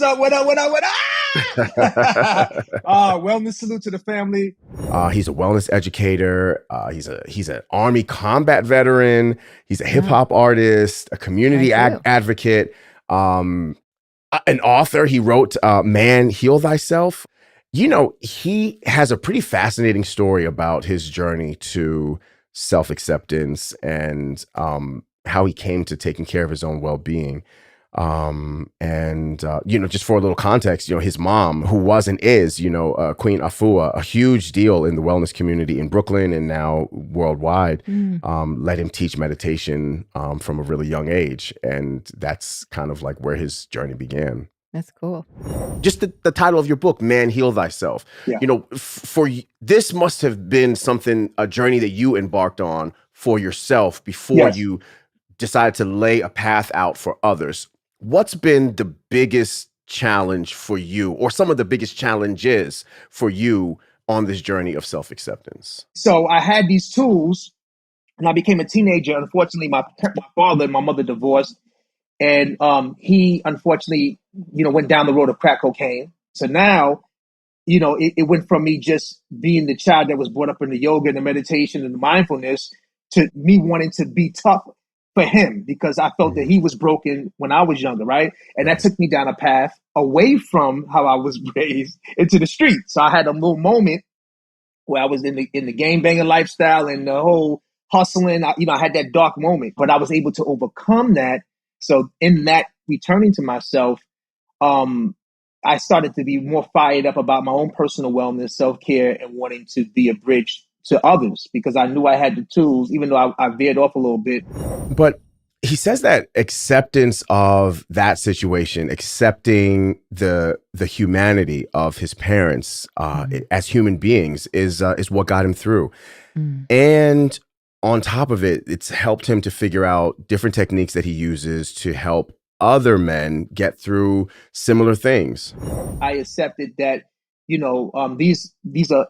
up? What up? What up? What up? Wellness salute to the family. He's a wellness educator. He's an Army combat veteran. He's a hip Oh, hop artist, a community like you. advocate, an author. He wrote "Man, Heal Thyself." You know, he has a pretty fascinating story about his journey to self acceptance and how he came to taking care of his own well being. Just for a little context, his mom, who was and is, Queen Afua, a huge deal in the wellness community in Brooklyn and now worldwide, let him teach meditation from a really young age. And that's kind of like where his journey began. That's cool. Just the title of your book, Man, Heal Thyself. Yeah. This must have been a journey that you embarked on for yourself before Yes. you decided to lay a path out for others. What's been the biggest challenge for you, or some of the biggest challenges for you on this journey of self-acceptance? So I had these tools and I became a teenager. Unfortunately, my father and my mother divorced. And he unfortunately, went down the road of crack cocaine. So now, it went from me just being the child that was brought up in the yoga and the meditation and the mindfulness to me wanting to be tough for him because I felt that he was broken when I was younger, right? And that took me down a path away from how I was raised into the street. So I had a little moment where I was in the game banging lifestyle and the whole hustling. I had that dark moment, but I was able to overcome that. So in that returning to myself, I started to be more fired up about my own personal wellness, self-care, and wanting to be a bridge to others because I knew I had the tools, even though I veered off a little bit. But he says that acceptance of that situation, accepting the humanity of his parents as human beings is what got him through. And on top of it, it's helped him to figure out different techniques that he uses to help other men get through similar things. I accepted that, these are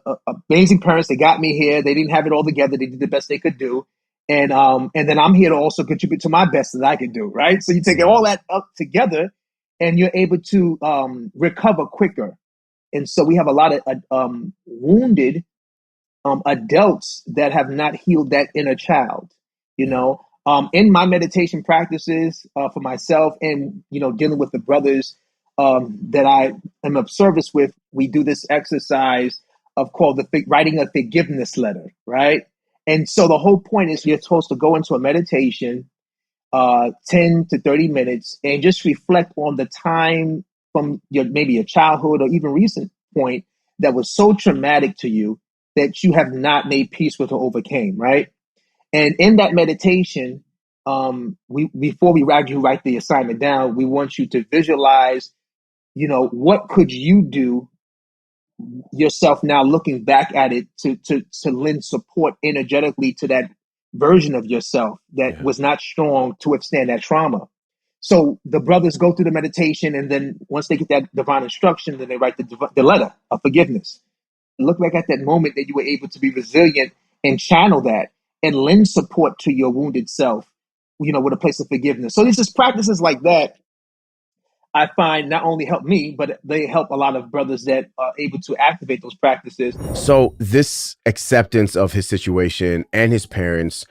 amazing parents. They got me here. They didn't have it all together. They did the best they could do. And then I'm here to also contribute to my best that I can do, right? So you take all that up together and you're able to recover quicker. And so we have a lot of wounded adults that have not healed that inner child, in my meditation practices for myself and, dealing with the brothers that I am of service with, we do this exercise of called writing a forgiveness letter, right? And so the whole point is you're supposed to go into a meditation, 10 to 30 minutes, and just reflect on the time from maybe your childhood or even recent point that was so traumatic to you that you have not made peace with or overcame, right? And in that meditation, before we write the assignment down, we want you to visualize, what could you do yourself now looking back at it to lend support energetically to that version of yourself that was not strong to withstand that trauma. So the brothers go through the meditation, and then once they get that divine instruction, then they write the letter of forgiveness. Look back at that moment that you were able to be resilient and channel that and lend support to your wounded self, with a place of forgiveness. So it's just practices like that I find not only help me, but they help a lot of brothers that are able to activate those practices. So this acceptance of his situation and his parents,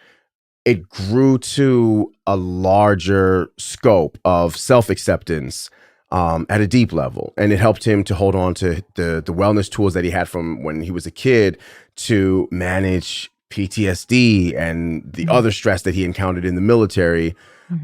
it grew to a larger scope of self-acceptance at a deep level. And it helped him to hold on to the wellness tools that he had from when he was a kid to manage PTSD and the other stress that he encountered in the military.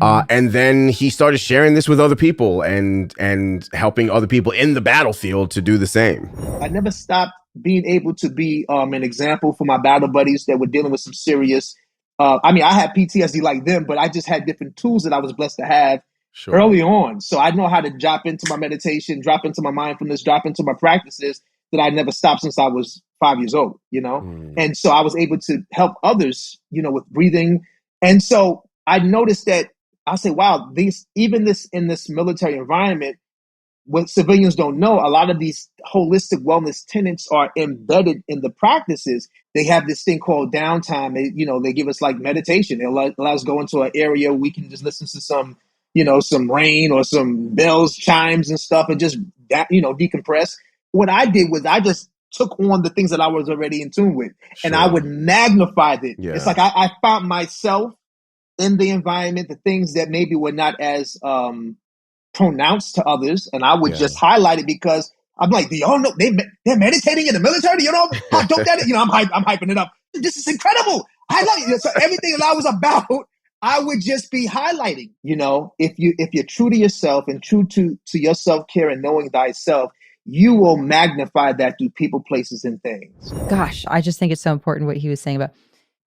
And then he started sharing this with other people and helping other people in the battlefield to do the same. I never stopped being able to be an example for my battle buddies that were dealing with some serious. I had PTSD like them, but I just had different tools that I was blessed to have early on. So I know how to drop into my meditation, drop into my mindfulness, drop into my practices that I never stopped since I was 5 years old, And so I was able to help others, with breathing. And so I noticed that I say, wow, in this military environment, what civilians don't know, a lot of these holistic wellness tenets are embedded in the practices. They have this thing called downtime. They give us like meditation. It allows us to go into an area where we can just listen to some some rain or some bells, chimes and stuff, and just that, decompress. What I did was I just took on the things that I was already in tune with, and I would Sure. magnify it. It's Yeah. like I found myself in the environment, the things that maybe were not as pronounced to others, and I would Yeah. just highlight it because I'm like, do y'all know they're meditating in the military? You know how dope that is? I'm hyping it up. This is incredible. Highlight it. So everything that I was about, I would just be highlighting. If you're true to yourself and true to your self care and knowing thyself, you will magnify that through people, places, and things. Gosh, I just think it's so important what he was saying about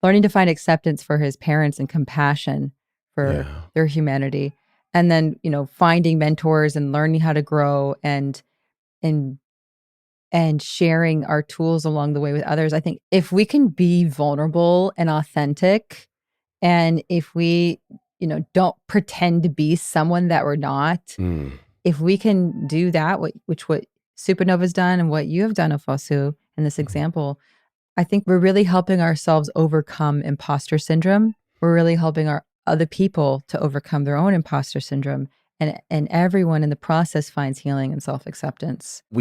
learning to find acceptance for his parents and compassion for Yeah. their humanity. And then, finding mentors and learning how to grow and and sharing our tools along the way with others. I think if we can be vulnerable and authentic, and if we, don't pretend to be someone that we're not, Mm. if we can do that, what Supanova's done and what you have done, Ofosu, in this Mhm. example, I think we're really helping ourselves overcome imposter syndrome. We're really helping our other people to overcome their own imposter syndrome. And everyone in the process finds healing and self-acceptance. We